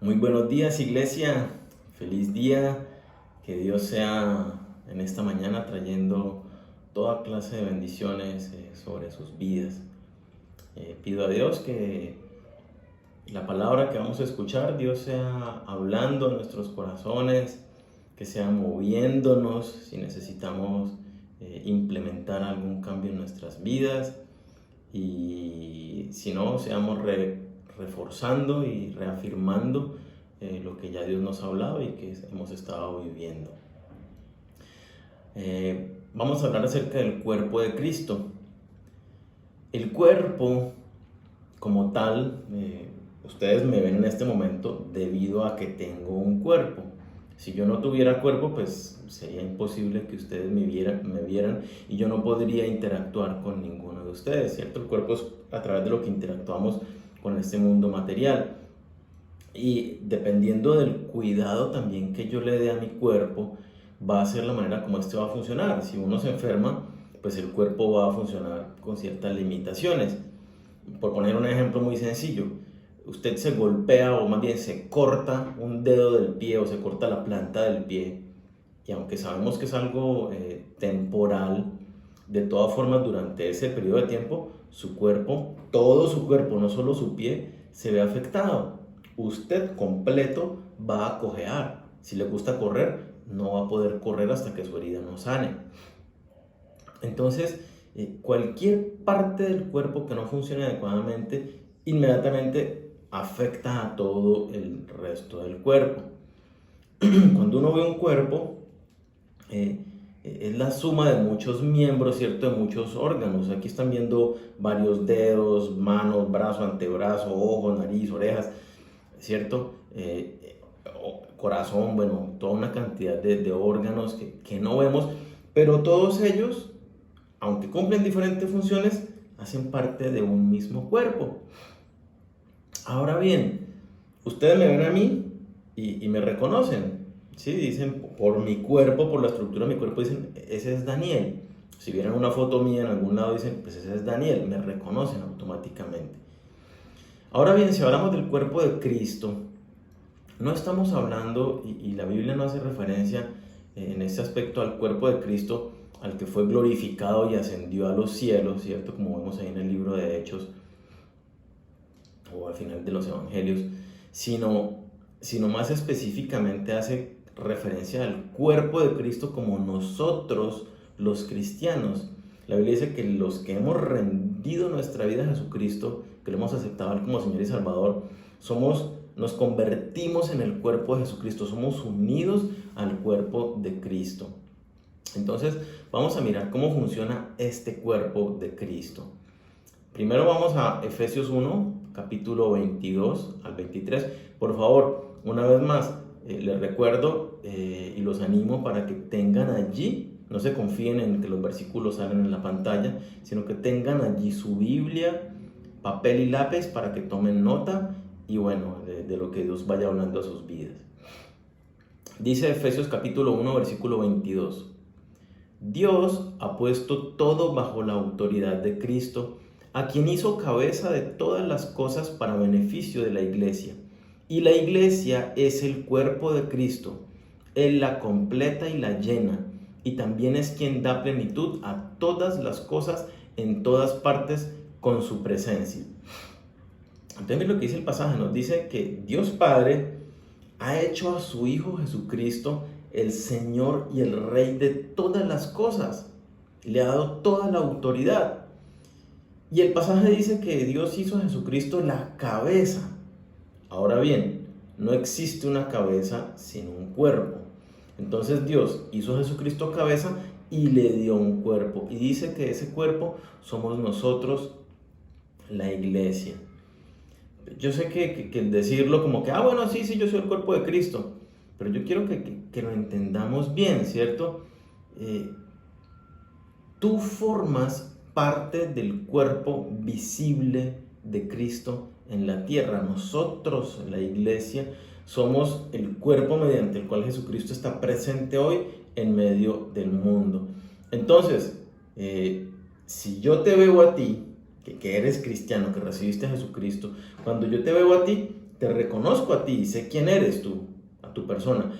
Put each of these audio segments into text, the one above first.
Muy buenos días, iglesia. Feliz día. Que Dios sea en esta mañana trayendo toda clase de bendiciones sobre sus vidas. Pido a Dios que la palabra que vamos a escuchar, Dios sea hablando en nuestros corazones, que sea moviéndonos si necesitamos implementar algún cambio en nuestras vidas y si no, seamos reforzando y reafirmando lo que ya Dios nos ha hablado y que hemos estado viviendo. Vamos a hablar acerca del cuerpo de Cristo. El cuerpo como tal, ustedes me ven en este momento debido a que tengo un cuerpo. Si yo no tuviera cuerpo, pues sería imposible que ustedes me vieran y yo no podría interactuar con ninguno de ustedes, ¿cierto? El cuerpo es a través de lo que interactuamos con este mundo material. Y dependiendo del cuidado también que yo le dé a mi cuerpo, va a ser la manera como este va a funcionar. Si uno se enferma, pues el cuerpo va a funcionar con ciertas limitaciones. Por poner un ejemplo muy sencillo, usted se golpea o más bien se corta un dedo del pie o se corta la planta del pie y aunque sabemos que es algo temporal, de todas formas durante ese periodo de tiempo su cuerpo, todo su cuerpo, no solo su pie, se ve afectado. Usted completo va a cojear. Si le gusta correr, no va a poder correr hasta que su herida no sane. Entonces, cualquier parte del cuerpo que no funcione adecuadamente, inmediatamente afecta a todo el resto del cuerpo. Cuando uno ve un cuerpo, es la suma de muchos miembros, ¿cierto? De muchos órganos. Aquí están viendo varios dedos, manos, brazo, antebrazo, ojos, nariz, orejas, ¿cierto? Corazón, bueno, toda una cantidad de órganos que no vemos, pero todos ellos, aunque cumplen diferentes funciones, hacen parte de un mismo cuerpo. Ahora bien, ustedes me ven a mí y me reconocen, ¿sí? Dicen, por mi cuerpo, por la estructura de mi cuerpo, dicen, ese es Daniel. Si vieran una foto mía en algún lado, dicen, pues ese es Daniel, me reconocen automáticamente. Ahora bien, si hablamos del cuerpo de Cristo, no estamos hablando, y la Biblia no hace referencia en este aspecto al cuerpo de Cristo, al que fue glorificado y ascendió a los cielos, ¿cierto? Como vemos ahí en el libro de Hechos, o al final de los Evangelios, sino más específicamente hace referencia al cuerpo de Cristo como nosotros los cristianos. La Biblia dice que los que hemos rendido nuestra vida a Jesucristo, que lo hemos aceptado como Señor y Salvador, nos convertimos en el cuerpo de Jesucristo, somos unidos al cuerpo de Cristo. Entonces vamos a mirar cómo funciona este cuerpo de Cristo. Primero vamos a Efesios 1, capítulo 22 al 23. Por favor, una vez más, les recuerdo y los animo para que tengan allí, no se confíen en que los versículos salen en la pantalla, sino que tengan allí su Biblia, papel y lápiz para que tomen nota y bueno, de lo que Dios vaya hablando a sus vidas. Dice Efesios capítulo 1, versículo 22. Dios ha puesto todo bajo la autoridad de Cristo, a quien hizo cabeza de todas las cosas para beneficio de la iglesia. Y la iglesia es el cuerpo de Cristo. Él la completa y la llena, y también es quien da plenitud a todas las cosas en todas partes con su presencia. Entonces lo que dice el pasaje, nos dice que Dios Padre ha hecho a su Hijo Jesucristo el Señor y el Rey de todas las cosas. Le ha dado toda la autoridad. Y el pasaje dice que Dios hizo a Jesucristo la cabeza. Ahora bien, no existe una cabeza sin un cuerpo. Entonces Dios hizo a Jesucristo cabeza y le dio un cuerpo. Y dice que ese cuerpo somos nosotros, la iglesia. Yo sé que el decirlo como que, bueno, sí, yo soy el cuerpo de Cristo. Pero yo quiero que lo entendamos bien, ¿cierto? Tú formas parte del cuerpo visible de Cristo en la tierra. Nosotros, la iglesia, somos el cuerpo mediante el cual Jesucristo está presente hoy en medio del mundo. Entonces, si yo te veo a ti, que eres cristiano, que recibiste a Jesucristo, cuando yo te veo a ti, te reconozco a ti, sé quién eres tú, a tu persona,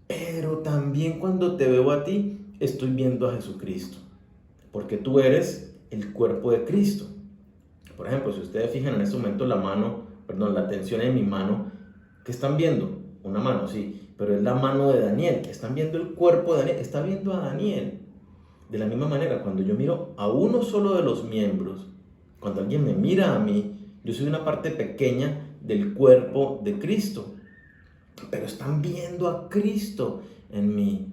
pero también cuando te veo a ti, estoy viendo a Jesucristo, porque tú eres el cuerpo de Cristo. Por ejemplo, si ustedes fijan en este momento la atención en mi mano, ¿qué están viendo? Una mano, sí, pero es la mano de Daniel. Están viendo el cuerpo de Daniel, está viendo a Daniel. De la misma manera, cuando yo miro a uno solo de los miembros, cuando alguien me mira a mí, yo soy una parte pequeña del cuerpo de Cristo, pero están viendo a Cristo en mí.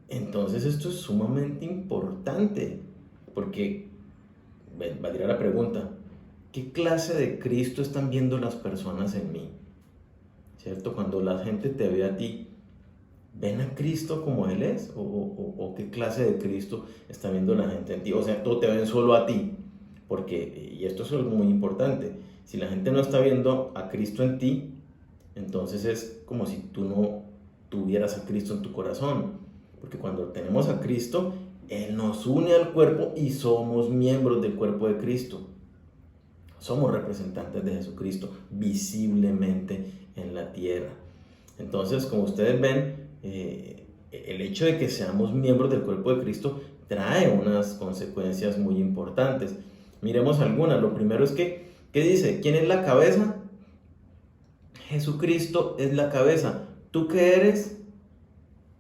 Entonces esto es sumamente importante, porque valdría la pregunta, ¿qué clase de Cristo están viendo las personas en mí? ¿Cierto? Cuando la gente te ve a ti, ¿ven a Cristo como Él es? ¿O qué clase de Cristo está viendo la gente en ti? O sea, ¿tú te ven solo a ti? Porque, y esto es algo muy importante, si la gente no está viendo a Cristo en ti, entonces es como si tú no tuvieras a Cristo en tu corazón. Porque cuando tenemos a Cristo, Él nos une al cuerpo y somos miembros del cuerpo de Cristo. Somos representantes de Jesucristo visiblemente en la tierra. Entonces, como ustedes ven, el hecho de que seamos miembros del cuerpo de Cristo trae unas consecuencias muy importantes. Miremos algunas. Lo primero es que, ¿qué dice? ¿Quién es la cabeza? Jesucristo es la cabeza. ¿Tú qué eres?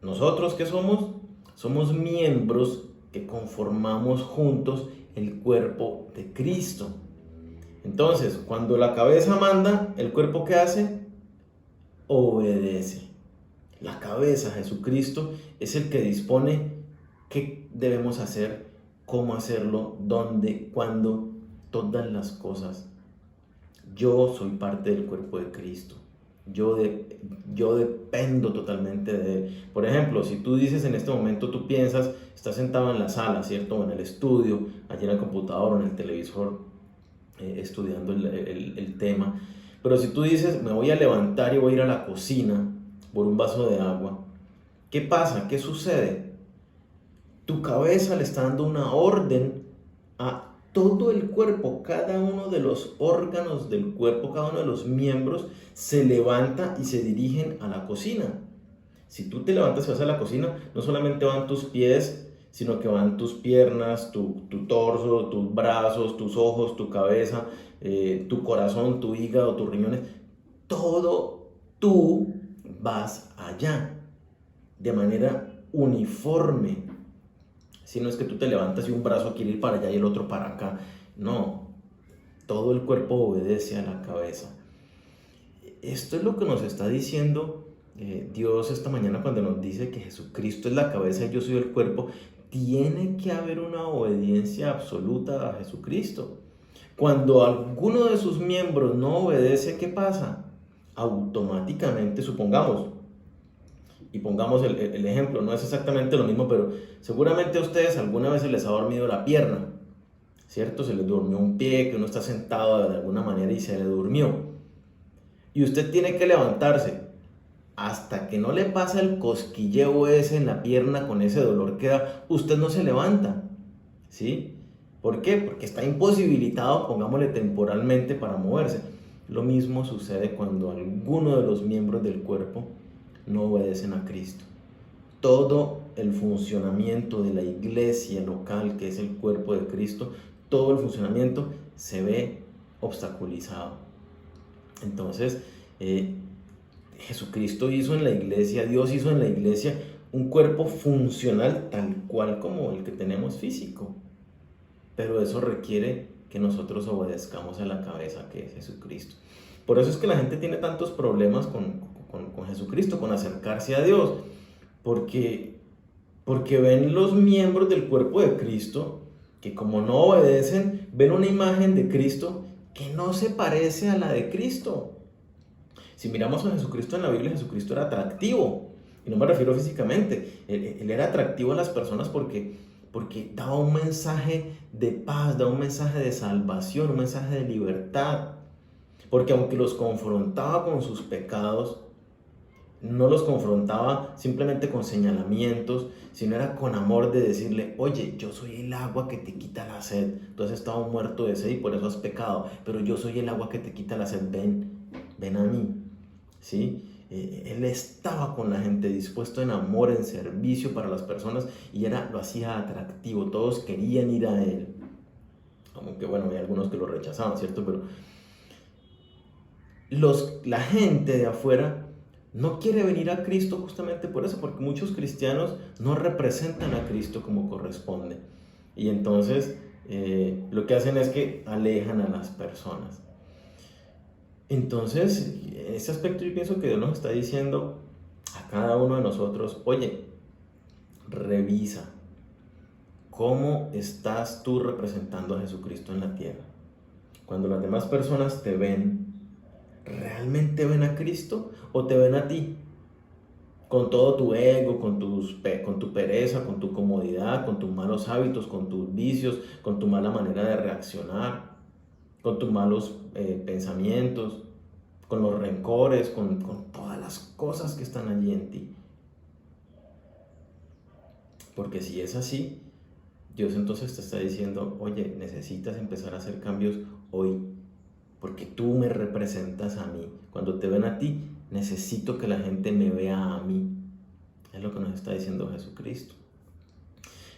¿Nosotros qué somos? Somos miembros que conformamos juntos el cuerpo de Cristo. Entonces, cuando la cabeza manda, ¿el cuerpo qué hace? Obedece. La cabeza, Jesucristo, es el que dispone qué debemos hacer, cómo hacerlo, dónde, cuándo, todas las cosas. Yo soy parte del cuerpo de Cristo. Yo dependo totalmente de Él. Por ejemplo, si tú dices en este momento, tú piensas, estás sentado en la sala, ¿cierto? O en el estudio, allí en el computador o en el televisor, estudiando el tema. Pero si tú dices, me voy a levantar y voy a ir a la cocina por un vaso de agua, ¿qué pasa? ¿Qué sucede? Tu cabeza le está dando una orden a todo el cuerpo, cada uno de los órganos del cuerpo, cada uno de los miembros se levanta y se dirigen a la cocina. Si tú te levantas y vas a la cocina, no solamente van tus pies, sino que van tus piernas, tu torso, tus brazos, tus ojos, tu cabeza, tu corazón, tu hígado, tus riñones. Todo tú vas allá de manera uniforme. Si no es que tú te levantas y un brazo quiere ir para allá y el otro para acá. No, todo el cuerpo obedece a la cabeza. Esto es lo que nos está diciendo Dios esta mañana cuando nos dice que Jesucristo es la cabeza y yo soy el cuerpo. Tiene que haber una obediencia absoluta a Jesucristo. Cuando alguno de sus miembros no obedece, ¿qué pasa? Automáticamente, supongamos, y pongamos el ejemplo, no es exactamente lo mismo, pero seguramente a ustedes alguna vez se les ha dormido la pierna, ¿cierto? Se les durmió un pie, que uno está sentado de alguna manera y se le durmió. Y usted tiene que levantarse. Hasta que no le pasa el cosquilleo ese en la pierna con ese dolor que da, usted no se levanta, ¿sí? ¿Por qué? Porque está imposibilitado, pongámosle temporalmente, para moverse. Lo mismo sucede cuando alguno de los miembros del cuerpo no obedecen a Cristo. Todo el funcionamiento de la iglesia local, que es el cuerpo de Cristo, todo el funcionamiento se ve obstaculizado. Entonces, Jesucristo hizo en la iglesia, Dios hizo en la iglesia un cuerpo funcional tal cual como el que tenemos físico. Pero eso requiere que nosotros obedezcamos a la cabeza, que es Jesucristo. Por eso es que la gente tiene tantos problemas con Jesucristo, con acercarse a Dios. Porque ven los miembros del cuerpo de Cristo que, como no obedecen, ven una imagen de Cristo que no se parece a la de Cristo. Si miramos a Jesucristo en la Biblia, Jesucristo era atractivo. Y no me refiero físicamente. Él era atractivo a las personas porque daba un mensaje de paz, daba un mensaje de salvación, un mensaje de libertad. Porque aunque los confrontaba con sus pecados, no los confrontaba simplemente con señalamientos, sino era con amor de decirle, oye, yo soy el agua que te quita la sed. Tú has estado muerto de sed y por eso has pecado, pero yo soy el agua que te quita la sed, ven a mí. ¿Sí? Él estaba con la gente, dispuesto en amor, en servicio para las personas, y lo hacía atractivo. Todos querían ir a él. Aunque bueno, hay algunos que lo rechazaban, ¿cierto? Pero la gente de afuera no quiere venir a Cristo justamente por eso, porque muchos cristianos no representan a Cristo como corresponde. Y entonces lo que hacen es que alejan a las personas. Entonces, en ese aspecto yo pienso que Dios nos está diciendo a cada uno de nosotros, oye, revisa cómo estás tú representando a Jesucristo en la tierra. Cuando las demás personas te ven, ¿realmente ven a Cristo o te ven a ti? Con todo tu ego, con tu pereza, con tu comodidad, con tus malos hábitos, con tus vicios, con tu mala manera de reaccionar, con tus malos pensamientos, con los rencores, con todas las cosas que están allí en ti. Porque si es así, Dios entonces te está diciendo, oye, necesitas empezar a hacer cambios hoy, porque tú me representas a mí. Cuando te ven a ti, necesito que la gente me vea a mí. Es lo que nos está diciendo Jesucristo.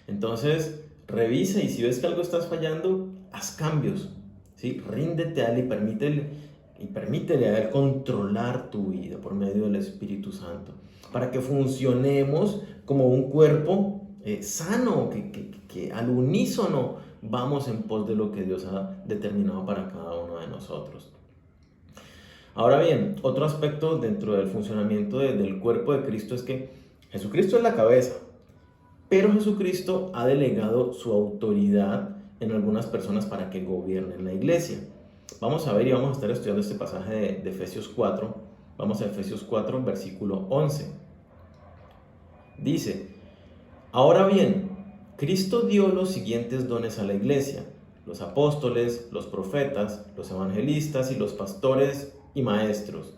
Entonces, revisa, y si ves que algo estás fallando, haz cambios, ¿sí? Ríndete a Él y permítele a Él controlar tu vida por medio del Espíritu Santo, para que funcionemos como un cuerpo sano, que al unísono vamos en pos de lo que Dios ha determinado para cada uno de nosotros. Ahora bien, otro aspecto dentro del funcionamiento del cuerpo de Cristo es que Jesucristo es la cabeza, pero Jesucristo ha delegado su autoridad en algunas personas para que gobiernen la iglesia. Vamos a ver y vamos a estar estudiando este pasaje de Efesios 4. Vamos a Efesios 4, versículo 11. Dice, ahora bien, Cristo dio los siguientes dones a la iglesia: los apóstoles, los profetas, los evangelistas y los pastores y maestros.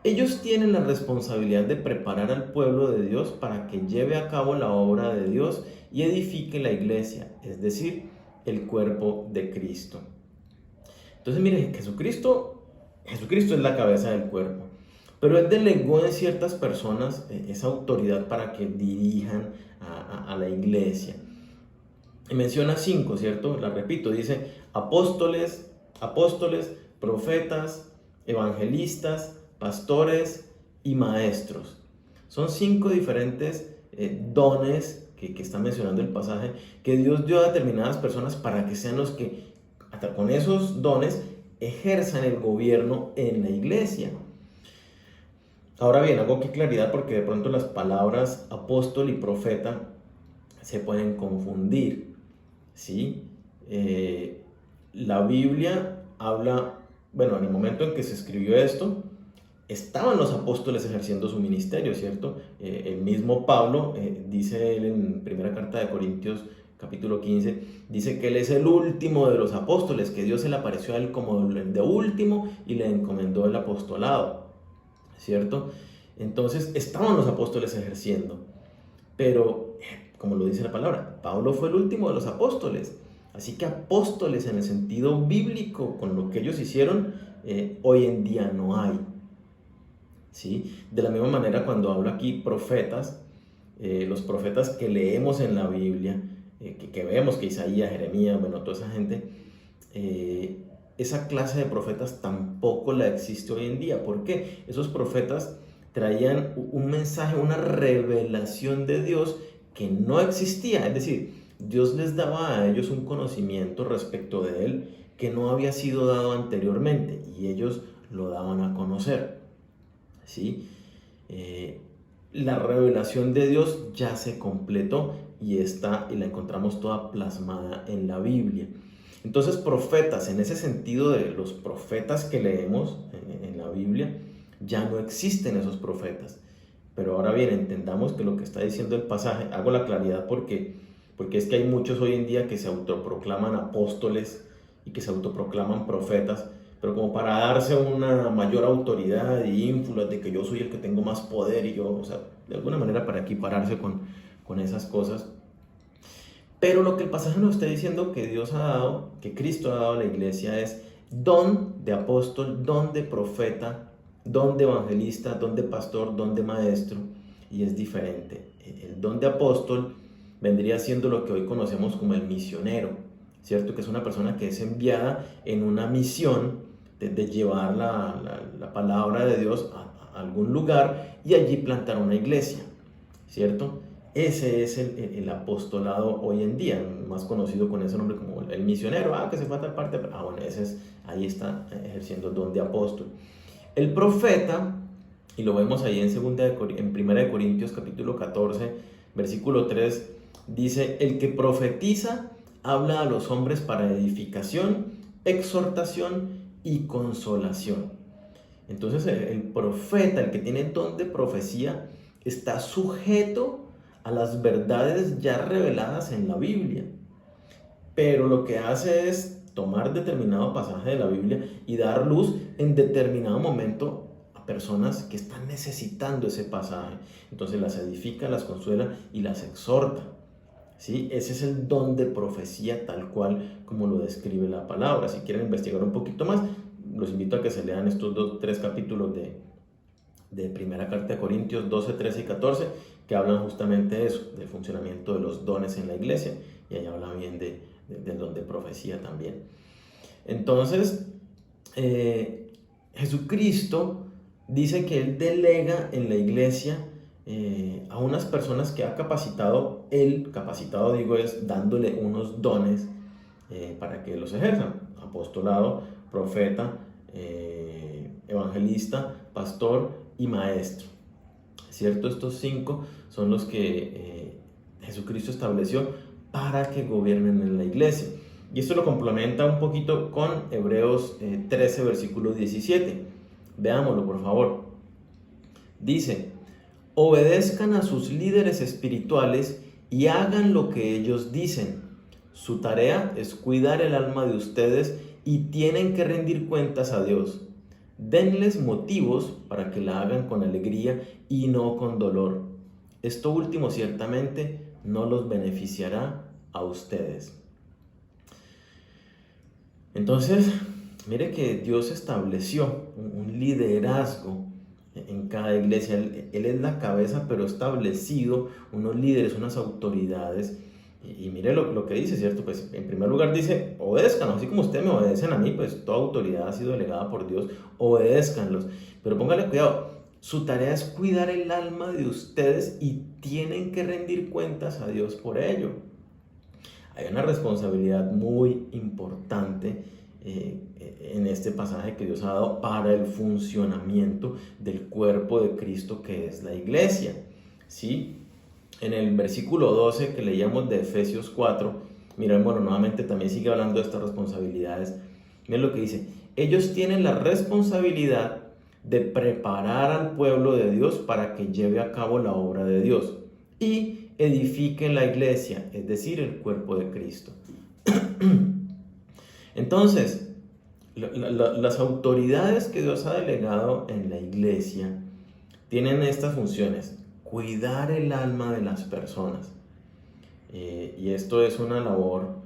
Ellos tienen la responsabilidad de preparar al pueblo de Dios para que lleve a cabo la obra de Dios y edifique la iglesia, es decir, el cuerpo de Cristo. Entonces, miren, Jesucristo es la cabeza del cuerpo, pero Él delegó en ciertas personas esa autoridad para que dirijan a la iglesia. Y menciona 5, ¿cierto? La repito, dice apóstoles, profetas, evangelistas, pastores y maestros. Son 5 diferentes dones que está mencionando el pasaje, que Dios dio a determinadas personas para que sean los que, hasta con esos dones, ejerzan el gobierno en la iglesia. Ahora bien, hago aquí claridad porque de pronto las palabras apóstol y profeta se pueden confundir, ¿sí? La Biblia habla, bueno, en el momento en que se escribió esto, estaban los apóstoles ejerciendo su ministerio, ¿cierto? El mismo Pablo, dice él en primera carta de Corintios, capítulo 15, dice que él es el último de los apóstoles, que Dios se le apareció a él como el de último y le encomendó el apostolado, ¿cierto? Entonces estaban los apóstoles ejerciendo, pero como lo dice la palabra, Pablo fue el último de los apóstoles. Así que apóstoles en el sentido bíblico, con lo que ellos hicieron, hoy en día no hay. ¿Sí? De la misma manera, cuando hablo aquí profetas, los profetas que leemos en la Biblia, que vemos que Isaías, Jeremías, bueno, toda esa gente, esa clase de profetas tampoco la existe hoy en día. ¿Por qué? Esos profetas traían un mensaje, una revelación de Dios que no existía. Es decir, Dios les daba a ellos un conocimiento respecto de Él que no había sido dado anteriormente, y ellos lo daban a conocer. ¿Sí? La revelación de Dios ya se completó y la encontramos toda plasmada en la Biblia. Entonces, profetas, en ese sentido de los profetas que leemos en la Biblia, ya no existen esos profetas. Pero ahora bien, entendamos que lo que está diciendo el pasaje, hago la claridad porque es que hay muchos hoy en día que se autoproclaman apóstoles y que se autoproclaman profetas, pero como para darse una mayor autoridad y ínfulas de que yo soy el que tengo más poder y yo, o sea, de alguna manera para equipararse con esas cosas. Pero lo que el pasaje nos está diciendo que Dios ha dado, que Cristo ha dado a la iglesia es don de apóstol, don de profeta, don de evangelista, don de pastor, don de maestro, y es diferente. El don de apóstol vendría siendo lo que hoy conocemos como el misionero, ¿cierto? Que es una persona que es enviada en una misión de llevar la palabra de Dios a algún lugar y allí plantar una iglesia, ¿cierto? Ese es el apostolado hoy en día, más conocido con ese nombre como el misionero, que se fue a tal parte, bueno, ahí está ejerciendo el don de apóstol. El profeta, y lo vemos ahí en 1 Corintios capítulo 14, versículo 3, dice, el que profetiza habla a los hombres para edificación, exhortación y consolación. Entonces el profeta, el que tiene don de profecía, está sujeto a las verdades ya reveladas en la Biblia. Pero lo que hace es tomar determinado pasaje de la Biblia y dar luz en determinado momento a personas que están necesitando ese pasaje. Entonces las edifica, las consuela y las exhorta. ¿Sí? Ese es el don de profecía tal cual como lo describe la palabra. Si quieren investigar un poquito más, los invito a que se lean estos 3 capítulos de primera carta de Corintios 12, 13 y 14, que hablan justamente de eso, del funcionamiento de los dones en la iglesia, y ahí habla bien del don de profecía también. Entonces, Jesucristo dice que Él delega en la iglesia a unas personas que ha capacitado. Él, capacitado digo, es dándole unos dones para que los ejerzan: apostolado, profeta, evangelista, pastor y maestro, ¿cierto? Estos 5 son los que Jesucristo estableció para que gobiernen en la iglesia. Y esto lo complementa un poquito con Hebreos 13, versículo 17. Veámoslo, por favor. Dice, obedezcan a sus líderes espirituales y hagan lo que ellos dicen. Su tarea es cuidar el alma de ustedes y tienen que rendir cuentas a Dios. Denles motivos para que la hagan con alegría y no con dolor. Esto último ciertamente no los beneficiará a ustedes. Entonces, mire que Dios estableció un liderazgo en cada iglesia. Él es la cabeza, pero establecido unos líderes, unas autoridades. Y mire lo que dice, ¿cierto? Pues en primer lugar dice, obedezcan, así como ustedes me obedecen a mí, pues toda autoridad ha sido delegada por Dios, obedézcanlos. Pero póngale cuidado, su tarea es cuidar el alma de ustedes y tienen que rendir cuentas a Dios por ello. Hay una responsabilidad muy importante en este pasaje que Dios ha dado para el funcionamiento del cuerpo de Cristo, que es la iglesia, ¿sí? En el versículo 12 que leíamos de Efesios 4, miren, bueno, nuevamente también sigue hablando de estas responsabilidades. Miren lo que dice: ellos tienen la responsabilidad de preparar al pueblo de Dios para que lleve a cabo la obra de Dios y edifiquen la iglesia, es decir, el cuerpo de Cristo. Entonces, las autoridades que Dios ha delegado en la iglesia tienen estas funciones: cuidar el alma de las personas. Y esto es una labor,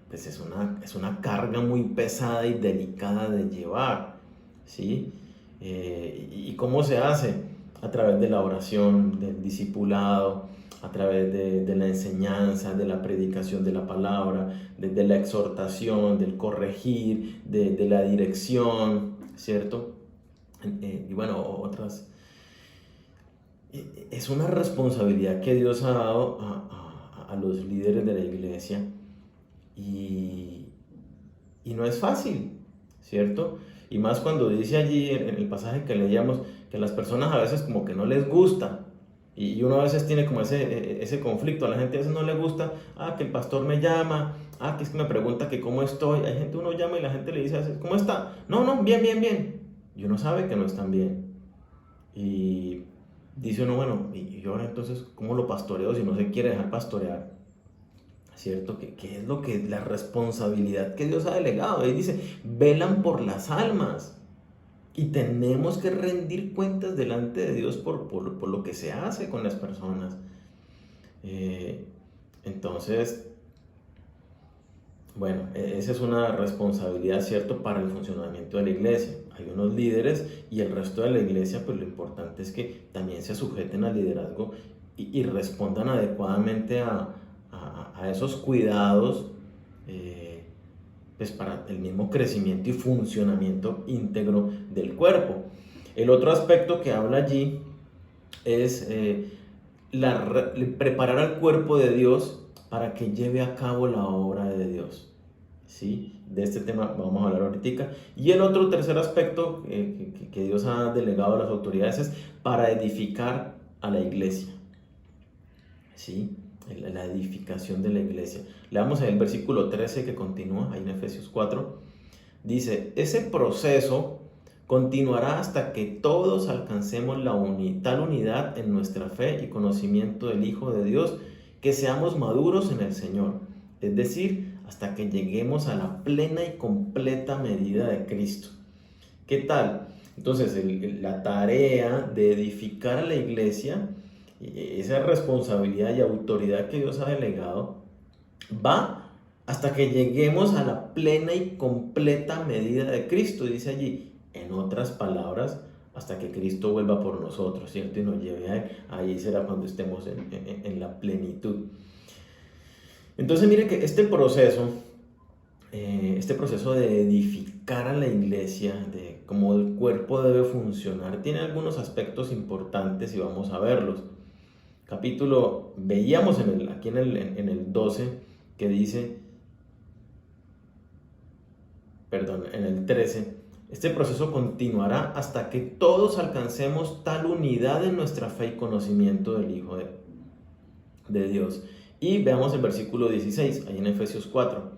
pues es una carga muy pesada y delicada de llevar, ¿sí? ¿Y cómo se hace? A través de la oración, del discipulado, a través de la enseñanza, de la predicación de la palabra, de la exhortación, del corregir, de la dirección, ¿cierto? Y bueno, otras. Es una responsabilidad que Dios ha dado a los líderes de la iglesia y no es fácil, ¿cierto? Y más cuando dice allí en el pasaje que leíamos que a las personas a veces como que no les gusta y uno a veces tiene como ese conflicto. A la gente a veces no le gusta, que el pastor me llama, que es que me pregunta que cómo estoy. Hay gente, uno llama y la gente le dice, ¿cómo está? No, bien, bien, bien. Y uno sabe que no están bien. Y dice uno, bueno, y ahora entonces, ¿cómo lo pastoreo si no se quiere dejar pastorear? ¿cierto? Que es lo que, la responsabilidad que Dios ha delegado. Él dice, velan por las almas. Y tenemos que rendir cuentas delante de Dios por lo que se hace con las personas. Eh, entonces, bueno, esa es una responsabilidad, ¿cierto?, para el funcionamiento de la iglesia. Hay unos líderes y el resto de la iglesia, pues lo importante es que también se sujeten al liderazgo y respondan adecuadamente a esos cuidados, pues para el mismo crecimiento y funcionamiento íntegro del cuerpo. El otro aspecto que habla allí es preparar al cuerpo de Dios para que lleve a cabo la obra de Dios. ¿Sí? De este tema vamos a hablar ahorita. Y el otro tercer aspecto que Dios ha delegado a las autoridades es para edificar a la iglesia. ¿Sí? La edificación de la iglesia. Leamos el versículo 13 que continúa ahí en Efesios 4. Dice, ese proceso continuará hasta que todos alcancemos tal unidad en nuestra fe y conocimiento del Hijo de Dios, que seamos maduros en el Señor, es decir, hasta que lleguemos a la plena y completa medida de Cristo. ¿Qué tal? Entonces, la tarea de edificar a la iglesia, esa responsabilidad y autoridad que Dios ha delegado, va hasta que lleguemos a la plena y completa medida de Cristo, dice allí. En otras palabras, hasta que Cristo vuelva por nosotros, ¿cierto? Y nos lleve a Él. Ahí será cuando estemos en la plenitud. Entonces, mire que este proceso de edificar a la iglesia, de cómo el cuerpo debe funcionar, tiene algunos aspectos importantes y vamos a verlos. Veíamos aquí en el 12, que dice, en el 13, este proceso continuará hasta que todos alcancemos tal unidad en nuestra fe y conocimiento del Hijo de Dios. Y veamos el versículo 16, ahí en Efesios 4.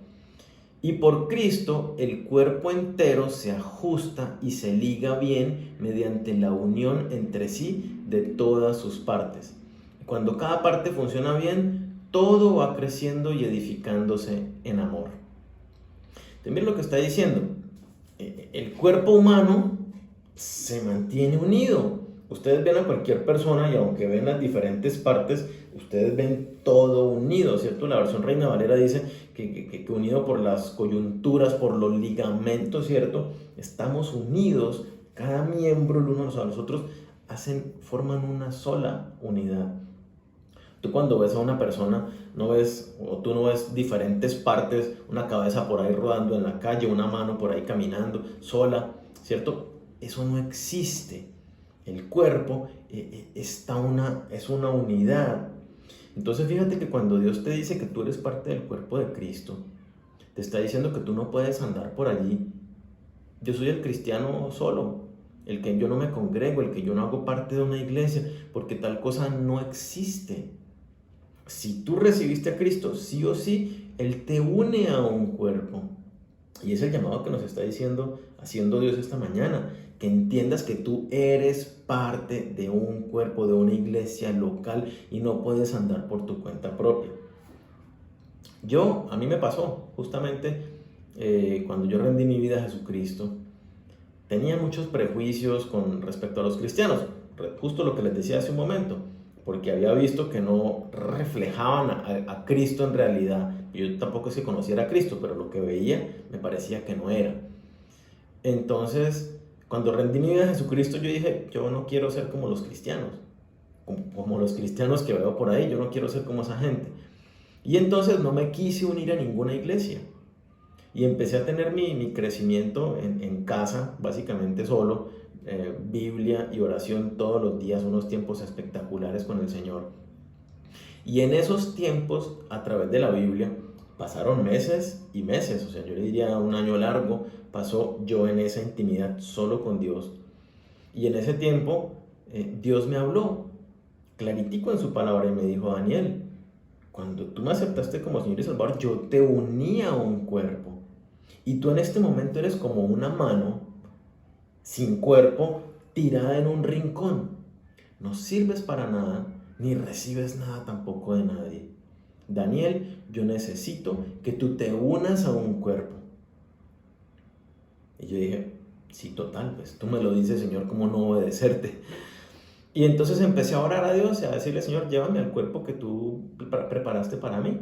Y por Cristo el cuerpo entero se ajusta y se liga bien mediante la unión entre sí de todas sus partes. Cuando cada parte funciona bien, todo va creciendo y edificándose en amor. También lo que está diciendo, el cuerpo humano se mantiene unido. Ustedes ven a cualquier persona y aunque ven las diferentes partes, ustedes ven todo unido, ¿cierto? La versión Reina Valera dice que unido por las coyunturas, por los ligamentos, ¿cierto? Estamos unidos, cada miembro el uno a los otros forman una sola unidad. Tú cuando ves a una persona, tú no ves diferentes partes, una cabeza por ahí rodando en la calle, una mano por ahí caminando sola, ¿cierto? Eso no existe. El cuerpo es una unidad. Entonces fíjate que cuando Dios te dice que tú eres parte del cuerpo de Cristo, te está diciendo que tú no puedes andar por allí. Yo soy el cristiano solo, el que yo no me congrego, el que yo no hago parte de una iglesia, porque tal cosa no existe. Si tú recibiste a Cristo, sí o sí, Él te une a un cuerpo. Y es el llamado que nos está haciendo Dios esta mañana. Que entiendas que tú eres parte de un cuerpo, de una iglesia local y no puedes andar por tu cuenta propia. A mí me pasó, justamente cuando yo rendí mi vida a Jesucristo, tenía muchos prejuicios con respecto a los cristianos, justo lo que les decía hace un momento, porque había visto que no reflejaban a Cristo en realidad. Yo tampoco es que conociera a Cristo, pero lo que veía me parecía que no era. Entonces, cuando rendí mi vida a Jesucristo, yo dije, yo no quiero ser como los cristianos, como los cristianos que veo por ahí, yo no quiero ser como esa gente. Y entonces no me quise unir a ninguna iglesia. Y empecé a tener mi crecimiento en casa, básicamente solo, Biblia y oración todos los días, unos tiempos espectaculares con el Señor. Y en esos tiempos, a través de la Biblia, pasaron meses y meses, o sea, yo le diría un año largo, pasó yo en esa intimidad solo con Dios. Y en ese tiempo, Dios me habló claritico en su palabra y me dijo, Daniel, cuando tú me aceptaste como Señor y Salvador, yo te uní a un cuerpo. Y tú en este momento eres como una mano sin cuerpo tirada en un rincón. No sirves para nada, ni recibes nada tampoco de nadie. Daniel, yo necesito que tú te unas a un cuerpo. Y yo dije, sí, total, pues tú me lo dices, Señor, ¿cómo no obedecerte? Y entonces empecé a orar a Dios y a decirle, Señor, llévame al cuerpo que tú preparaste para mí.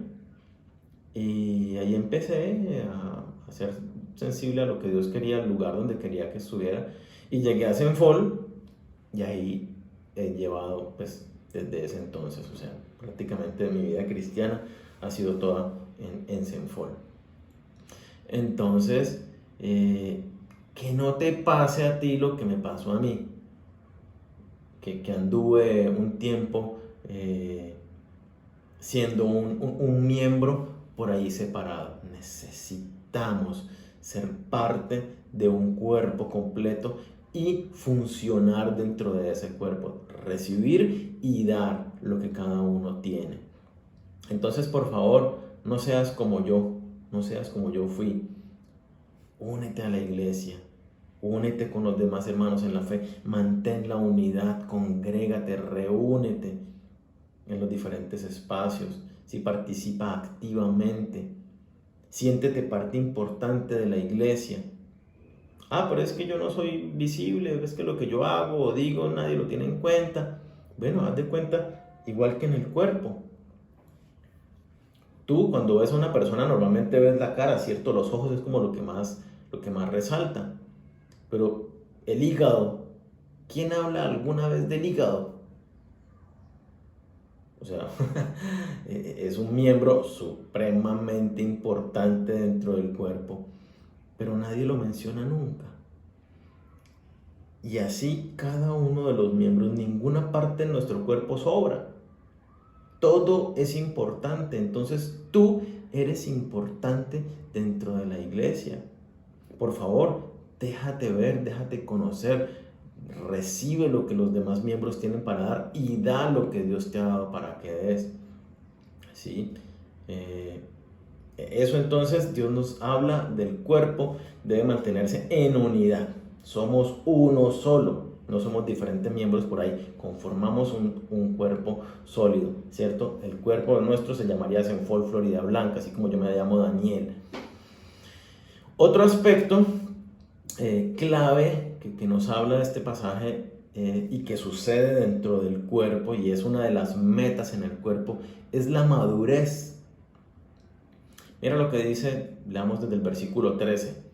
Y ahí empecé a ser sensible a lo que Dios quería, al lugar donde quería que estuviera. Y llegué a Senfol y ahí he llevado, pues, desde ese entonces, o sea, prácticamente mi vida cristiana ha sido toda en Senfol. Entonces, que no te pase a ti lo que me pasó a mí, que anduve un tiempo siendo un miembro por ahí separado. Necesitamos ser parte de un cuerpo completo y funcionar dentro de ese cuerpo, recibir y dar lo que cada uno tiene. Entonces, por favor, no seas como yo, no seas como yo fui. Únete a la iglesia, únete con los demás hermanos en la fe, mantén la unidad, congrégate, reúnete en los diferentes espacios, si participa activamente, siéntete parte importante de la iglesia. Pero es que yo no soy visible, es que lo que yo hago o digo nadie lo tiene en cuenta. Bueno, haz de cuenta, igual que en el cuerpo. Tú cuando ves a una persona normalmente ves la cara, ¿cierto? Los ojos es como lo que más resalta. Pero el hígado, ¿quién habla alguna vez del hígado? O sea, es un miembro supremamente importante dentro del cuerpo, pero nadie lo menciona nunca. Y así cada uno de los miembros, ninguna parte de nuestro cuerpo sobra. Todo es importante, entonces tú eres importante dentro de la iglesia. Por favor, déjate ver, déjate conocer, recibe lo que los demás miembros tienen para dar y da lo que Dios te ha dado para que des. ¿Sí? Eso entonces Dios nos habla del cuerpo, debe mantenerse en unidad. Somos uno solo, no somos diferentes miembros por ahí, conformamos un cuerpo sólido, ¿cierto? El cuerpo nuestro se llamaría Senfol Florida Blanca, así como yo me llamo Daniel. Otro aspecto clave que nos habla de este pasaje y que sucede dentro del cuerpo y es una de las metas en el cuerpo es la madurez. Mira lo que dice, leamos desde el versículo 13.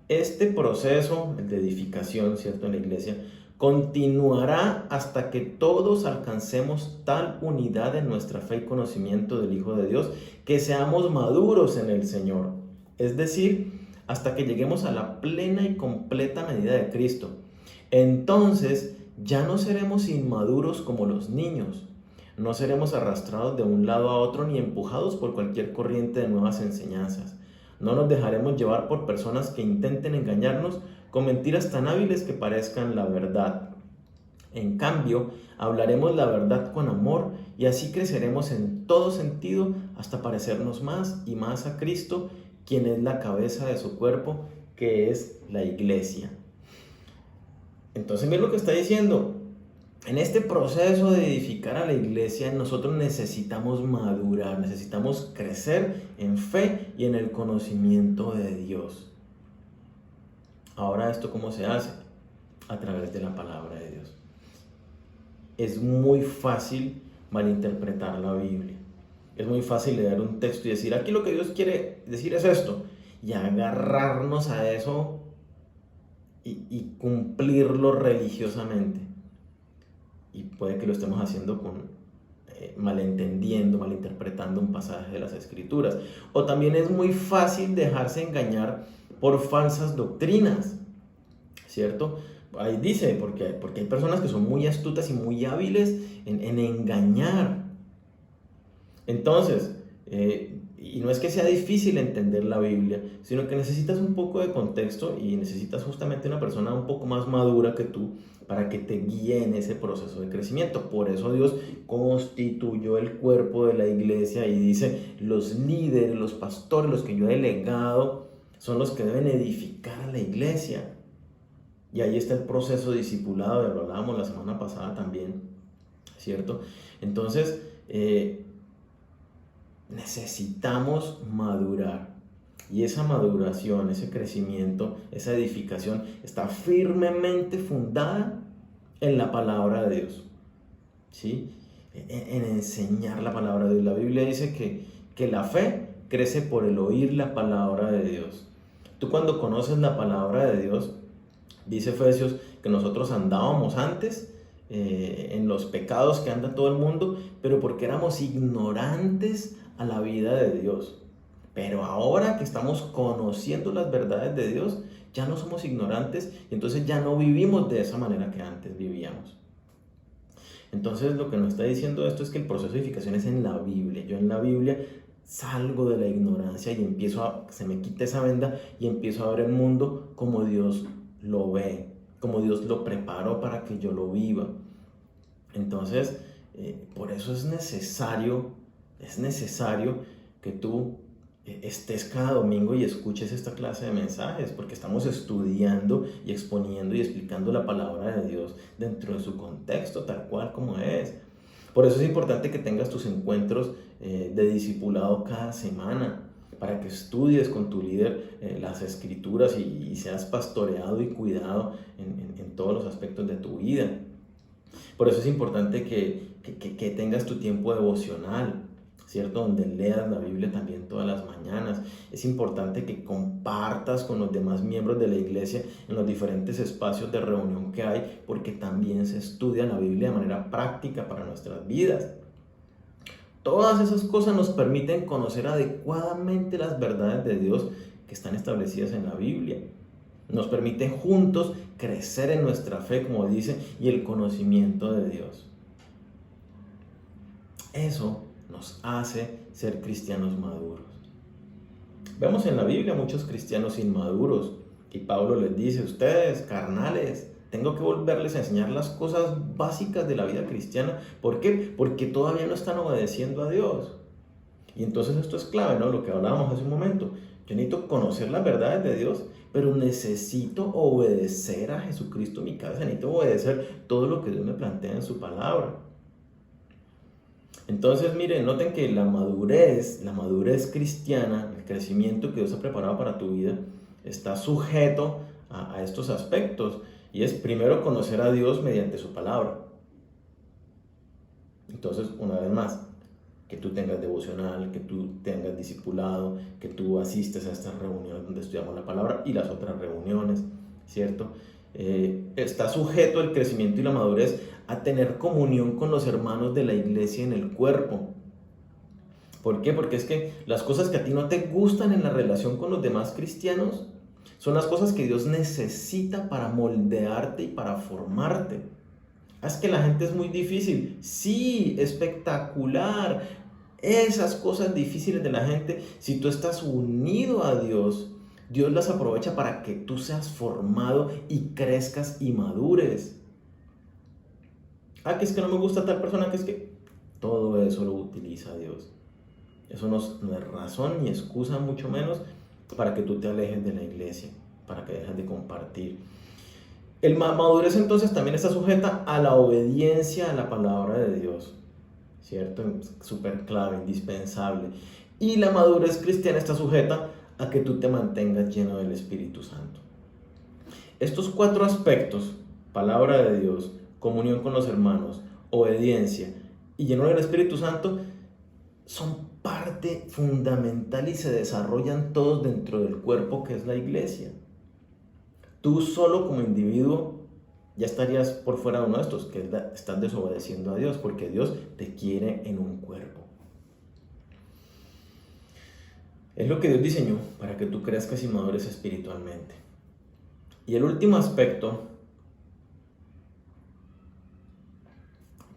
Este proceso, el de edificación, ¿cierto? En la iglesia, continuará hasta que todos alcancemos tal unidad en nuestra fe y conocimiento del Hijo de Dios, que seamos maduros en el Señor. Es decir, hasta que lleguemos a la plena y completa medida de Cristo. Entonces, ya no seremos inmaduros como los niños. No seremos arrastrados de un lado a otro ni empujados por cualquier corriente de nuevas enseñanzas. No nos dejaremos llevar por personas que intenten engañarnos con mentiras tan hábiles que parezcan la verdad. En cambio, hablaremos la verdad con amor y así creceremos en todo sentido hasta parecernos más y más a Cristo, quien es la cabeza de su cuerpo, que es la iglesia. Entonces, mira lo que está diciendo. En este proceso de edificar a la iglesia, nosotros necesitamos madurar, necesitamos crecer en fe y en el conocimiento de Dios. Ahora, ¿esto cómo se hace? A través de la palabra de Dios. Es muy fácil malinterpretar la Biblia. Es muy fácil leer un texto y decir, aquí lo que Dios quiere decir es esto, y agarrarnos a eso y cumplirlo religiosamente. Y puede que lo estemos haciendo malentendiendo, malinterpretando un pasaje de las Escrituras. O también es muy fácil dejarse engañar por falsas doctrinas, ¿cierto? Ahí dice, porque hay personas que son muy astutas y muy hábiles en engañar. Entonces, y no es que sea difícil entender la Biblia, sino que necesitas un poco de contexto y necesitas justamente una persona un poco más madura que tú para que te guíe en ese proceso de crecimiento. Por eso Dios constituyó el cuerpo de la iglesia y dice, los líderes, los pastores, los que yo he delegado, son los que deben edificar a la iglesia. Y ahí está el proceso discipulado, ya lo hablábamos la semana pasada también, ¿cierto? Entonces, necesitamos madurar. Y esa maduración, ese crecimiento, esa edificación está firmemente fundada en la palabra de Dios, ¿sí? En enseñar la palabra de Dios. La Biblia dice que la fe crece por el oír la palabra de Dios. Tú cuando conoces la palabra de Dios, dice Efesios que nosotros andábamos antes en los pecados que anda todo el mundo, pero porque éramos ignorantes a la vida de Dios. Pero ahora que estamos conociendo las verdades de Dios, ya no somos ignorantes y entonces ya no vivimos de esa manera que antes vivíamos. Entonces lo que nos está diciendo esto es que el proceso de edificación es en la Biblia. Yo en la Biblia salgo de la ignorancia y se me quita esa venda y empiezo a ver el mundo como Dios lo ve, como Dios lo preparó para que yo lo viva. Entonces, por eso es necesario que tú estés cada domingo y escuches esta clase de mensajes, porque estamos estudiando y exponiendo y explicando la palabra de Dios dentro de su contexto, tal cual como es. Por eso es importante que tengas tus encuentros de discipulado cada semana, para que estudies con tu líder las escrituras y seas pastoreado y cuidado en todos los aspectos de tu vida. Por eso es importante que tengas tu tiempo devocional, ¿cierto? Donde leas la Biblia también todas las mañanas. Es importante que compartas con los demás miembros de la iglesia en los diferentes espacios de reunión que hay, porque también se estudia la Biblia de manera práctica para nuestras vidas. Todas esas cosas nos permiten conocer adecuadamente las verdades de Dios que están establecidas en la Biblia. Nos permiten juntos crecer en nuestra fe, como dice, y el conocimiento de Dios. Eso nos hace ser cristianos maduros. Vemos en la Biblia muchos cristianos inmaduros y Pablo les dice: ustedes, carnales, tengo que volverles a enseñar las cosas básicas de la vida cristiana. ¿Por qué? Porque todavía no están obedeciendo a Dios. Y entonces esto es clave, ¿no? Lo que hablábamos hace un momento. Yo necesito conocer las verdades de Dios, pero necesito obedecer a Jesucristo en mi cabeza. Necesito obedecer todo lo que Dios me plantea en su palabra. Entonces, miren, noten que la madurez cristiana, el crecimiento que Dios ha preparado para tu vida, está sujeto a estos aspectos. Y es primero conocer a Dios mediante su palabra. Entonces, una vez más, que tú tengas devocional, que tú tengas discipulado, que tú asistes a estas reuniones donde estudiamos la palabra y las otras reuniones, ¿cierto? Está sujeto el crecimiento y la madurez a tener comunión con los hermanos de la iglesia en el cuerpo. ¿Por qué? Porque es que las cosas que a ti no te gustan en la relación con los demás cristianos son las cosas que Dios necesita para moldearte y para formarte. Es que la gente es muy difícil. Sí, espectacular. Esas cosas difíciles de la gente, si tú estás unido a Dios, Dios las aprovecha para que tú seas formado y crezcas y madures. Que es que no me gusta tal persona, que es que todo eso lo utiliza Dios. Eso no es razón ni excusa, mucho menos, para que tú te alejes de la iglesia, para que dejes de compartir. La madurez entonces también está sujeta a la obediencia a la palabra de Dios, ¿cierto? Súper clave, indispensable. Y la madurez cristiana está sujeta a que tú te mantengas lleno del Espíritu Santo. Estos 4 aspectos, palabra de Dios, comunión con los hermanos, obediencia y lleno del Espíritu Santo, son parte fundamental y se desarrollan todos dentro del cuerpo que es la iglesia. Tú solo como individuo ya estarías por fuera de uno de estos, que estás desobedeciendo a Dios, porque Dios te quiere en un cuerpo. Es lo que Dios diseñó para que tú crezcas y madures espiritualmente. Y el último aspecto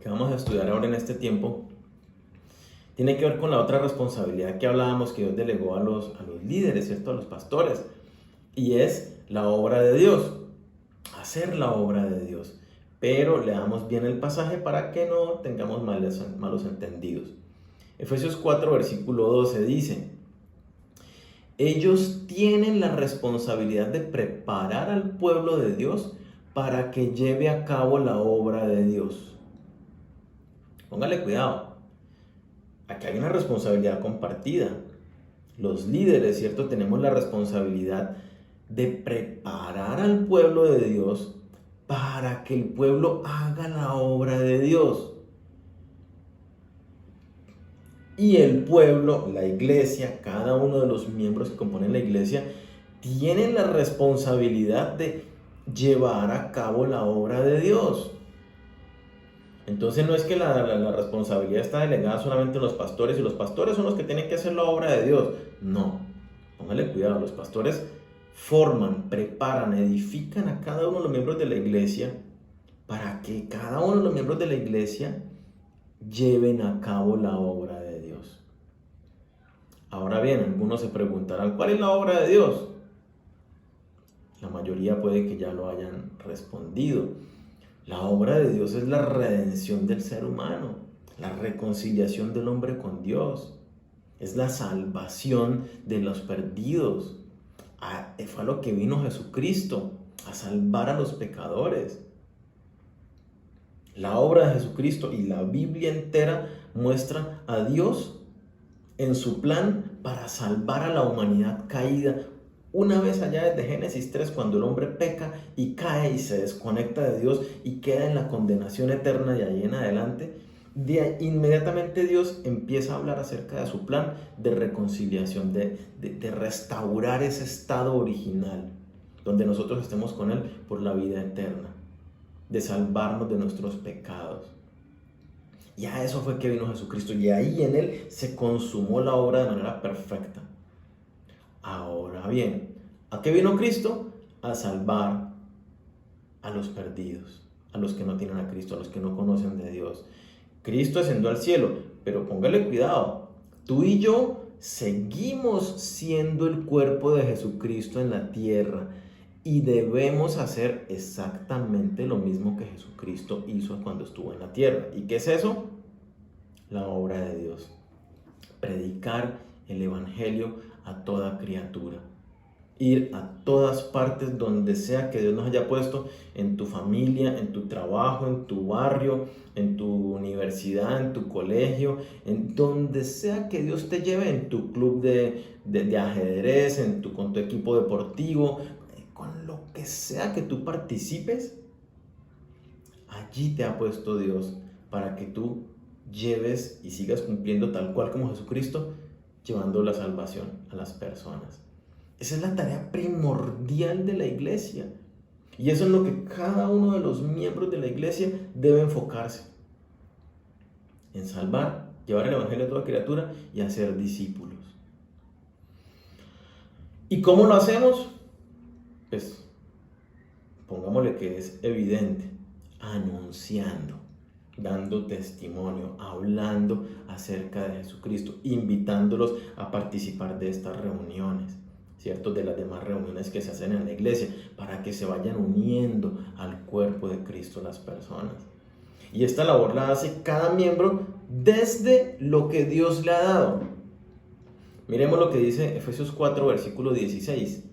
que vamos a estudiar ahora en este tiempo tiene que ver con la otra responsabilidad que hablábamos que Dios delegó a los líderes, ¿cierto? A los pastores, y es la obra de Dios, hacer la obra de Dios. Pero leamos bien el pasaje para que no tengamos malos entendidos. Efesios 4, versículo 12 dice: ellos tienen la responsabilidad de preparar al pueblo de Dios para que lleve a cabo la obra de Dios. Póngale cuidado. Aquí hay una responsabilidad compartida. Los líderes, ¿cierto? Tenemos la responsabilidad de preparar al pueblo de Dios para que el pueblo haga la obra de Dios. Y el pueblo, la iglesia, cada uno de los miembros que componen la iglesia, tienen la responsabilidad de llevar a cabo la obra de Dios. Entonces no es que la responsabilidad está delegada solamente en los pastores y los pastores son los que tienen que hacer la obra de Dios. No, póngale cuidado, los pastores forman, preparan, edifican a cada uno de los miembros de la iglesia para que cada uno de los miembros de la iglesia lleven a cabo la obra de Dios. Ahora bien, algunos se preguntarán, ¿cuál es la obra de Dios? La mayoría puede que ya lo hayan respondido. La obra de Dios es la redención del ser humano, la reconciliación del hombre con Dios, es la salvación de los perdidos. Fue a lo que vino Jesucristo, a salvar a los pecadores. La obra de Jesucristo y la Biblia entera muestra a Dios en su plan para salvar a la humanidad caída. Una vez allá desde Génesis 3, cuando el hombre peca y cae y se desconecta de Dios y queda en la condenación eterna de ahí en adelante, inmediatamente Dios empieza a hablar acerca de su plan de reconciliación, de restaurar ese estado original, donde nosotros estemos con Él por la vida eterna, de salvarnos de nuestros pecados. Y a eso fue que vino Jesucristo, y ahí en Él se consumó la obra de manera perfecta. Ahora bien, ¿a qué vino Cristo? A salvar a los perdidos, a los que no tienen a Cristo, a los que no conocen de Dios. Cristo ascendió al cielo, pero póngale cuidado, tú y yo seguimos siendo el cuerpo de Jesucristo en la tierra y debemos hacer exactamente lo mismo que Jesucristo hizo cuando estuvo en la tierra. ¿Y qué es eso? La obra de Dios. Predicar el evangelio a toda criatura. Ir a todas partes donde sea que Dios nos haya puesto, en tu familia, en tu trabajo, en tu barrio, en tu universidad, en tu colegio, en donde sea que Dios te lleve, en tu club de ajedrez, con tu equipo deportivo, con lo que sea que tú participes, allí te ha puesto Dios para que tú lleves y sigas cumpliendo tal cual como Jesucristo, llevando la salvación a las personas. Esa es la tarea primordial de la iglesia. Y eso es lo que cada uno de los miembros de la iglesia debe enfocarse. En salvar, llevar el evangelio a toda criatura y hacer discípulos. ¿Y cómo lo hacemos? Pues pongámosle que es evidente, anunciando, dando testimonio, hablando acerca de Jesucristo, invitándolos a participar de estas reuniones, ¿cierto? De las demás reuniones que se hacen en la iglesia, para que se vayan uniendo al cuerpo de Cristo las personas. Y esta labor la hace cada miembro desde lo que Dios le ha dado. Miremos lo que dice Efesios 4, versículo 16.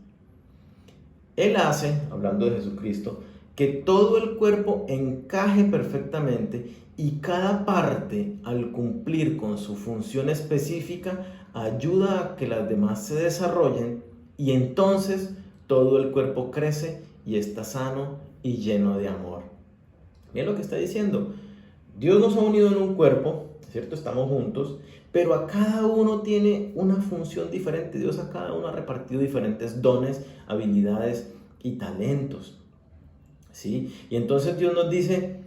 Él hace, hablando de Jesucristo, que todo el cuerpo encaje perfectamente y cada parte, al cumplir con su función específica, ayuda a que las demás se desarrollen y entonces todo el cuerpo crece y está sano y lleno de amor. Miren lo que está diciendo. Dios nos ha unido en un cuerpo, ¿cierto? Estamos juntos, pero a cada uno tiene una función diferente. Dios a cada uno ha repartido diferentes dones, habilidades y talentos, ¿sí? Y entonces Dios nos dice,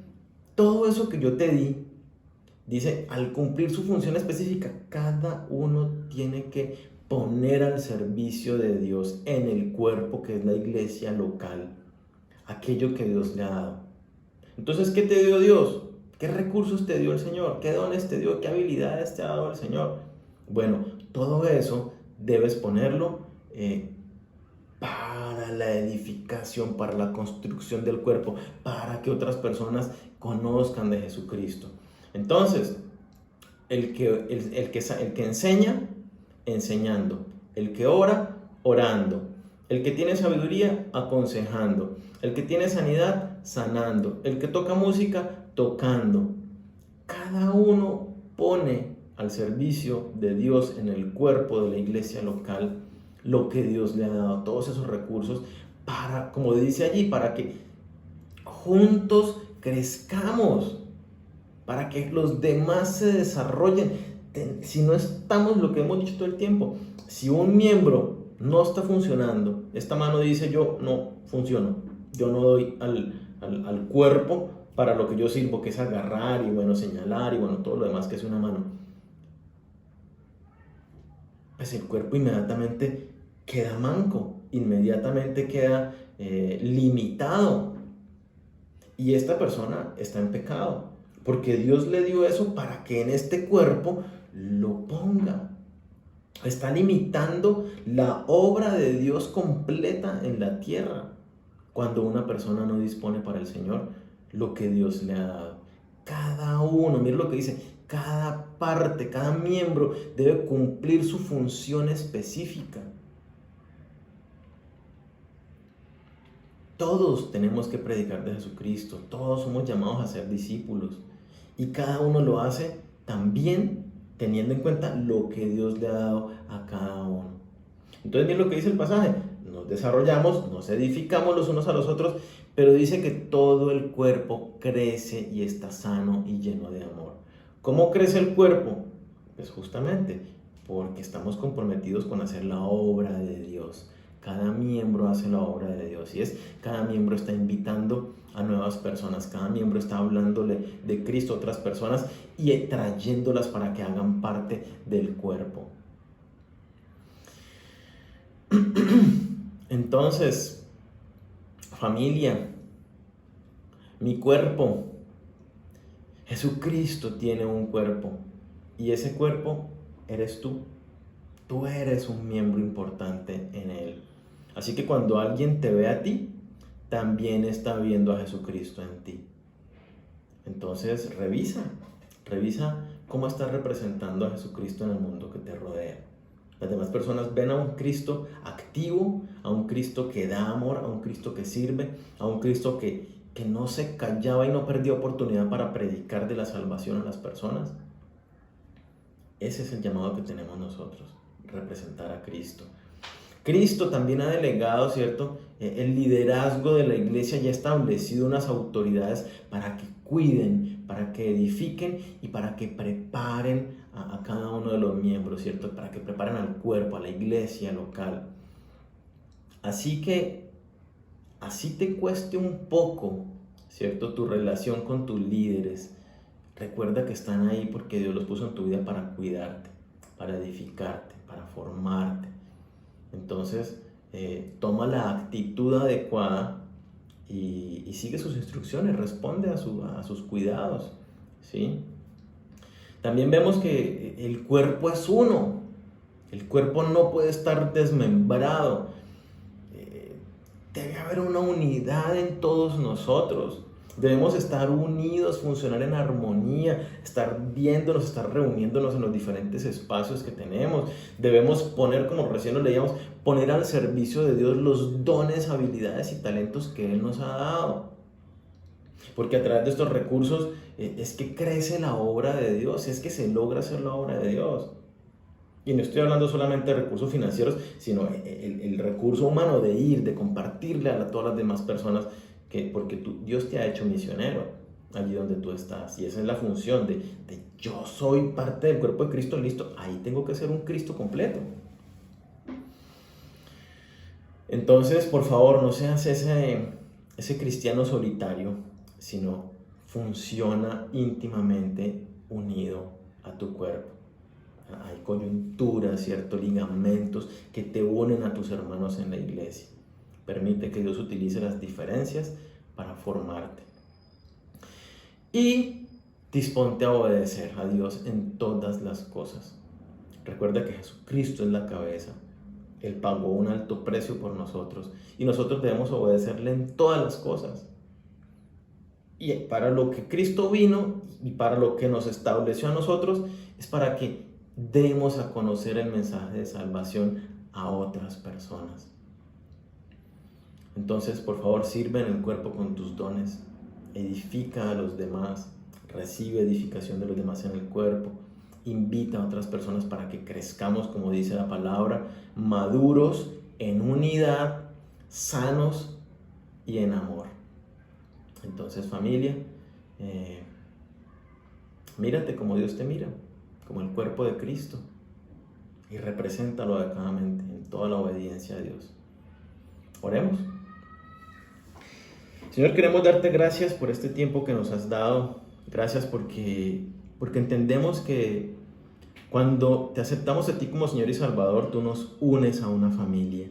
todo eso que yo te di, dice, al cumplir su función específica, cada uno tiene que poner al servicio de Dios en el cuerpo que es la iglesia local, aquello que Dios le ha dado. Entonces, ¿qué te dio Dios? ¿Qué recursos te dio el Señor? ¿Qué dones te dio? ¿Qué habilidades te ha dado el Señor? Bueno, todo eso debes ponerlo para la edificación, para la construcción del cuerpo, para que otras personas conozcan de Jesucristo. Entonces, el que enseña, enseñando. El que ora, orando. El que tiene sabiduría, aconsejando. El que tiene sanidad, sanando. El que toca música, tocando. Cada uno pone al servicio de Dios en el cuerpo de la iglesia local lo que Dios le ha dado, todos esos recursos para, como dice allí, para que juntos crezcamos, para que los demás se desarrollen. Si no estamos, lo que hemos dicho todo el tiempo, si un miembro no está funcionando, esta mano dice yo no funciono, yo no doy al cuerpo para lo que yo sirvo, que es agarrar y bueno, señalar y bueno, todo lo demás que es una mano, pues el cuerpo inmediatamente queda manco, inmediatamente queda limitado. Y esta persona está en pecado, porque Dios le dio eso para que en este cuerpo lo ponga. Está limitando la obra de Dios completa en la tierra cuando una persona no dispone para el Señor lo que Dios le ha dado. Cada uno, mira lo que dice, cada parte, cada miembro debe cumplir su función específica. Todos tenemos que predicar de Jesucristo, todos somos llamados a ser discípulos y cada uno lo hace también teniendo en cuenta lo que Dios le ha dado a cada uno. Entonces, miren lo que dice el pasaje, nos desarrollamos, nos edificamos los unos a los otros, pero dice que todo el cuerpo crece y está sano y lleno de amor. ¿Cómo crece el cuerpo? Pues justamente porque estamos comprometidos con hacer la obra de Dios. Cada miembro hace la obra de Dios y cada miembro está invitando a nuevas personas, cada miembro está hablándole de Cristo a otras personas y trayéndolas para que hagan parte del cuerpo. Entonces, familia, mi cuerpo, Jesucristo tiene un cuerpo y ese cuerpo eres tú. Tú eres un miembro importante en él. Así que cuando alguien te ve a ti, también está viendo a Jesucristo en ti. Entonces revisa cómo estás representando a Jesucristo en el mundo que te rodea. Las demás personas ven a un Cristo activo, a un Cristo que da amor, a un Cristo que sirve, a un Cristo que no se callaba y no perdió oportunidad para predicar de la salvación a las personas. Ese es el llamado que tenemos nosotros, representar a Cristo. Cristo también ha delegado, ¿cierto?, el liderazgo de la iglesia y ha establecido unas autoridades para que cuiden, para que edifiquen y para que preparen a cada uno de los miembros, ¿cierto?, para que preparen al cuerpo, a la iglesia local. Así que, así te cueste un poco, ¿cierto?, tu relación con tus líderes, recuerda que están ahí porque Dios los puso en tu vida para cuidarte, para edificarte, para formarte. Entonces, toma la actitud adecuada y sigue sus instrucciones, responde a sus cuidados, ¿sí? También vemos que el cuerpo es uno, el cuerpo no puede estar desmembrado, debe haber una unidad en todos nosotros. Debemos estar unidos, funcionar en armonía, estar viéndonos, estar reuniéndonos en los diferentes espacios que tenemos. Debemos poner, como recién lo leíamos, poner al servicio de Dios los dones, habilidades y talentos que Él nos ha dado. Porque a través de estos recursos es que crece la obra de Dios, es que se logra hacer la obra de Dios. Y no estoy hablando solamente de recursos financieros, sino el recurso humano de ir, de compartirle a todas las demás personas, porque Dios te ha hecho misionero allí donde tú estás. Y esa es la función de yo soy parte del cuerpo de Cristo, listo, ahí tengo que ser un Cristo completo. Entonces, por favor, no seas ese cristiano solitario, sino funciona íntimamente unido a tu cuerpo. Hay coyunturas, ciertos ligamentos que te unen a tus hermanos en la iglesia. Permite que Dios utilice las diferencias para formarte. Y disponte a obedecer a Dios en todas las cosas. Recuerda que Jesucristo es la cabeza. Él pagó un alto precio por nosotros y nosotros debemos obedecerle en todas las cosas. Y para lo que Cristo vino y para lo que nos estableció a nosotros es para que demos a conocer el mensaje de salvación a otras personas. Entonces, por favor, sirve en el cuerpo con tus dones, edifica a los demás, recibe edificación de los demás en el cuerpo, Invita a otras personas para que crezcamos, como dice la palabra, maduros, en unidad, sanos y en amor. Entonces, familia, mírate como Dios te mira, como el cuerpo de Cristo, y represéntalo adecuadamente en toda la obediencia a Dios. Oremos. Señor, queremos darte gracias por este tiempo que nos has dado. Gracias porque entendemos que cuando te aceptamos a ti como Señor y Salvador, tú nos unes a una familia.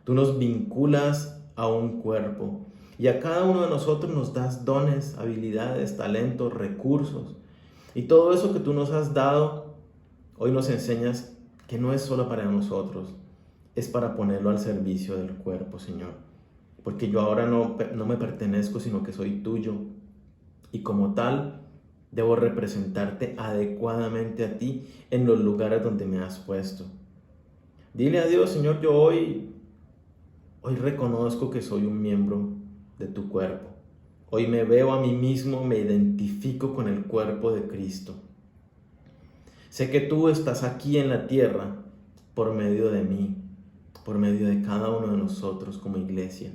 Tú nos vinculas a un cuerpo. Y a cada uno de nosotros nos das dones, habilidades, talentos, recursos. Y todo eso que tú nos has dado, hoy nos enseñas que no es solo para nosotros, es para ponerlo al servicio del cuerpo, Señor. Porque yo ahora no me pertenezco, sino que soy tuyo. Y como tal, debo representarte adecuadamente a ti en los lugares donde me has puesto. Dile a Dios, Señor, yo hoy reconozco que soy un miembro de tu cuerpo. Hoy me veo a mí mismo, me identifico con el cuerpo de Cristo. Sé que tú estás aquí en la tierra por medio de mí, por medio de cada uno de nosotros como iglesia.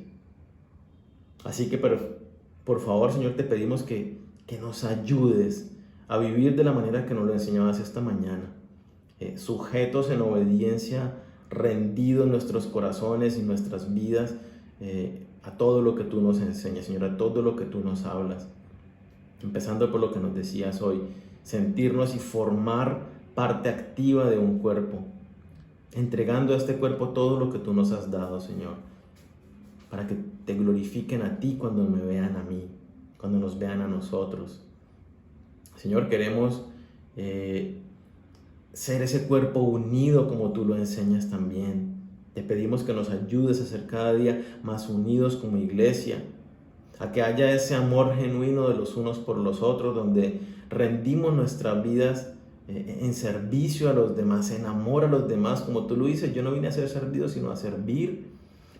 Así que por favor, Señor, te pedimos que nos ayudes a vivir de la manera que nos lo enseñabas esta mañana, sujetos en obediencia, rendidos nuestros corazones y nuestras vidas a todo lo que tú nos enseñas, Señor, a todo lo que tú nos hablas. Empezando por lo que nos decías hoy, sentirnos y formar parte activa de un cuerpo, entregando a este cuerpo todo lo que tú nos has dado, Señor, para que te glorifiquen a ti cuando me vean a mí, cuando nos vean a nosotros. Señor, queremos ser ese cuerpo unido como tú lo enseñas también. Te pedimos que nos ayudes a ser cada día más unidos como iglesia, a que haya ese amor genuino de los unos por los otros, donde rendimos nuestras vidas en servicio a los demás, en amor a los demás, como tú lo dices. Yo no vine a ser servido, sino a servir.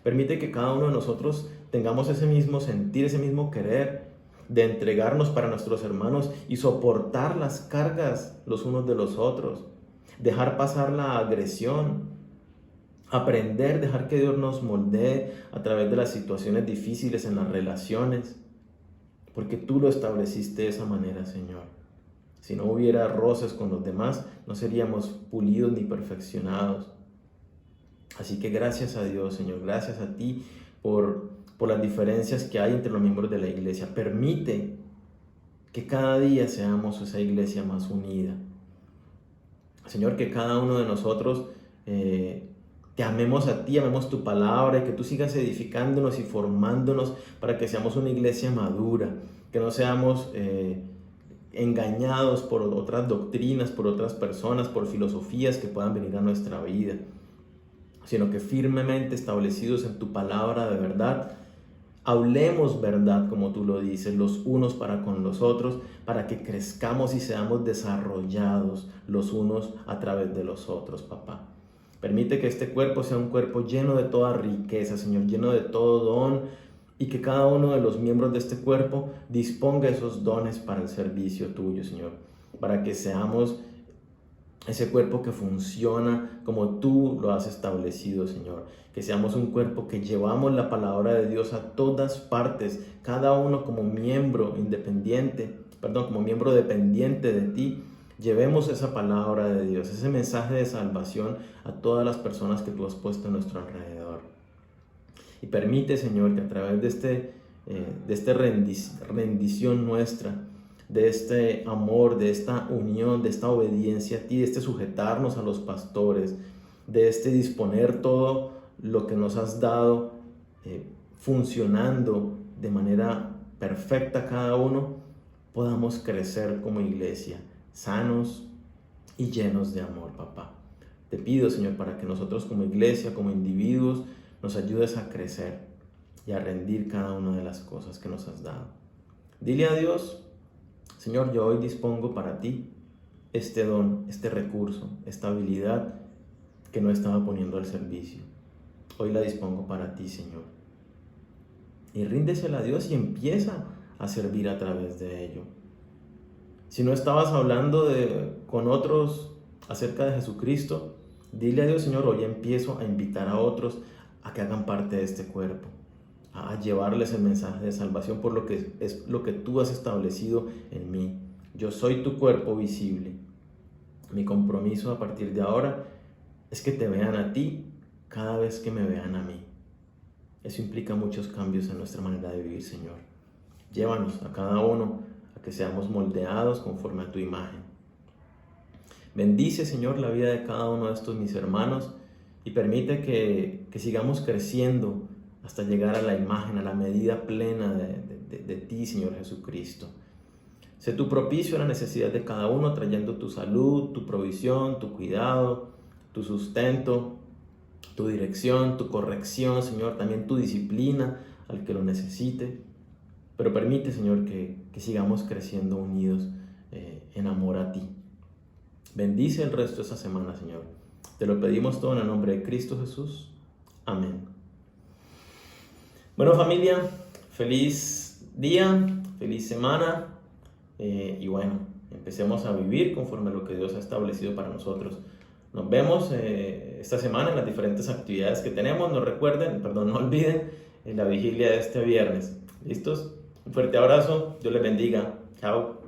Permite que cada uno de nosotros tengamos ese mismo sentir, ese mismo querer de entregarnos para nuestros hermanos y soportar las cargas los unos de los otros, dejar pasar la agresión, aprender, dejar que Dios nos moldee a través de las situaciones difíciles en las relaciones, porque tú lo estableciste de esa manera, Señor. Si no hubiera roces con los demás, no seríamos pulidos ni perfeccionados. Así que gracias a Dios, Señor, gracias a ti por las diferencias que hay entre los miembros de la iglesia. Permite que cada día seamos esa iglesia más unida. Señor, que cada uno de nosotros te amemos a ti, amemos tu palabra, y que tú sigas edificándonos y formándonos para que seamos una iglesia madura, que no seamos engañados por otras doctrinas, por otras personas, por filosofías que puedan venir a nuestra vida, sino que firmemente establecidos en tu palabra de verdad, hablemos verdad como tú lo dices, los unos para con los otros, para que crezcamos y seamos desarrollados los unos a través de los otros, papá. Permite que este cuerpo sea un cuerpo lleno de toda riqueza, Señor, lleno de todo don, y que cada uno de los miembros de este cuerpo disponga esos dones para el servicio tuyo, Señor, para que seamos ese cuerpo que funciona como tú lo has establecido, Señor. Que seamos un cuerpo que llevamos la palabra de Dios a todas partes, cada uno como miembro como miembro dependiente de ti. Llevemos esa palabra de Dios, ese mensaje de salvación a todas las personas que tú has puesto a nuestro alrededor. Y permite, Señor, que a través de esta rendición nuestra, de este amor, de esta unión, de esta obediencia a ti, de este sujetarnos a los pastores, de este disponer todo lo que nos has dado funcionando de manera perfecta cada uno, podamos crecer como iglesia, sanos y llenos de amor, papá. Te pido, Señor, para que nosotros como iglesia, como individuos, nos ayudes a crecer y a rendir cada una de las cosas que nos has dado. Dile a Dios: Señor, yo hoy dispongo para ti este don, este recurso, esta habilidad que no estaba poniendo al servicio. Hoy la dispongo para ti, Señor. Y ríndesela a Dios y empieza a servir a través de ello. Si no estabas hablando con otros acerca de Jesucristo, dile a Dios, Señor, hoy empiezo a invitar a otros a que hagan parte de este cuerpo, a llevarles el mensaje de salvación por lo que es lo que tú has establecido en mí. Yo soy tu cuerpo visible. Mi compromiso a partir de ahora es que te vean a ti cada vez que me vean a mí. Eso implica muchos cambios en nuestra manera de vivir, Señor. Llévanos a cada uno a que seamos moldeados conforme a tu imagen. Bendice, Señor, la vida de cada uno de estos mis hermanos y permite que sigamos creciendo hasta llegar a la imagen, a la medida plena de ti, Señor Jesucristo. Sé tú propicio a la necesidad de cada uno, trayendo tu salud, tu provisión, tu cuidado, tu sustento, tu dirección, tu corrección, Señor, también tu disciplina al que lo necesite. Pero permite, Señor, que sigamos creciendo unidos en amor a ti. Bendice el resto de esta semana, Señor. Te lo pedimos todo en el nombre de Cristo Jesús. Amén. Bueno, familia, feliz día, feliz semana. Y bueno, empecemos a vivir conforme a lo que Dios ha establecido para nosotros. Nos vemos esta semana en las diferentes actividades que tenemos. No olviden la vigilia de este viernes. ¿Listos? Un fuerte abrazo. Dios les bendiga. Chao.